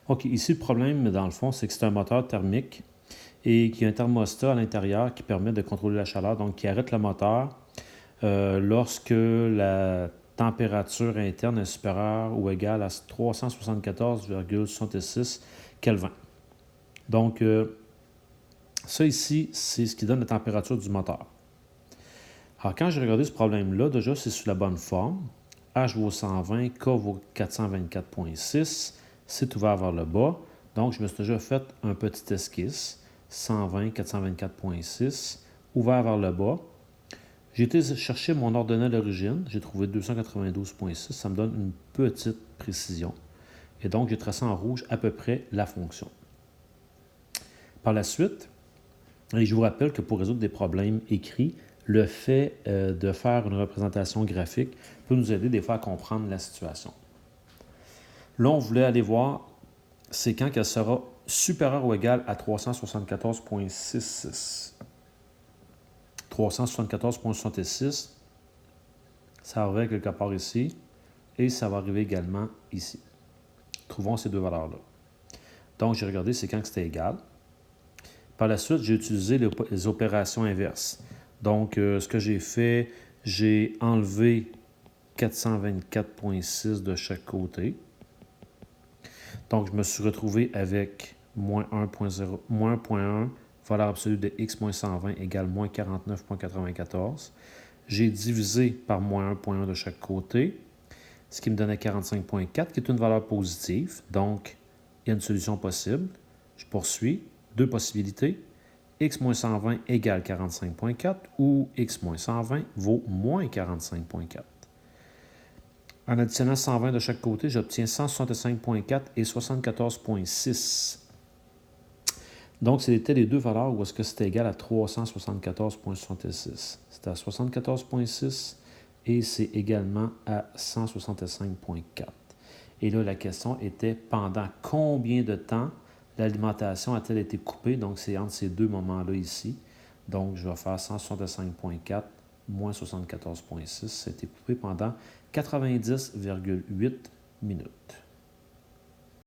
OK, ici, le problème, dans le fond, c'est que c'est un moteur thermique et qu'il y a un thermostat à l'intérieur qui permet de contrôler la chaleur, donc qui arrête le moteur lorsque la température interne est supérieure ou égale à 374,66 Kelvin. Donc, ça ici, c'est ce qui donne la température du moteur. Alors, quand j'ai regardé ce problème-là, déjà, c'est sous la bonne forme. H vaut 120, K vaut 424,6. C'est ouvert vers le bas. Donc, je me suis déjà fait un petit esquisse. 120, 424,6, ouvert vers le bas. J'ai été chercher mon ordonnée d'origine. J'ai trouvé 292,6. Ça me donne une petite précision. Et donc, j'ai tracé en rouge à peu près la fonction. Par la suite, et je vous rappelle que pour résoudre des problèmes écrits, le fait de faire une représentation graphique peut nous aider des fois à comprendre la situation. Là, on voulait aller voir, c'est quand qu'elle sera supérieure ou égale à 374,66. 374,66, ça arrive quelque part ici, et ça va arriver également ici. Trouvons ces deux valeurs-là. Donc, j'ai regardé c'est quand que c'était égal. Par la suite, j'ai utilisé les opérations inverses. Donc, ce que j'ai fait, j'ai enlevé 424,6 de chaque côté. Donc, je me suis retrouvé avec moins 1,1, valeur absolue de x moins 120 égale moins 49,94. J'ai divisé par moins 1,1 de chaque côté, ce qui me donnait 45,4, qui est une valeur positive. Donc, il y a une solution possible. Je poursuis. Deux possibilités. X moins 120 égale 45,4 ou X moins 120 vaut moins 45,4. En additionnant 120 de chaque côté, j'obtiens 165,4 et 74,6. Donc, c'était les deux valeurs où est-ce que c'était égal à 374,66. C'était à 74,6 et c'est également à 165,4. Et là, la question était pendant combien de temps l'alimentation a-t-elle été coupée? Donc, c'est entre ces deux moments-là ici. Donc, je vais faire 165,4 moins 74,6. C'était coupé pendant 90,8 minutes.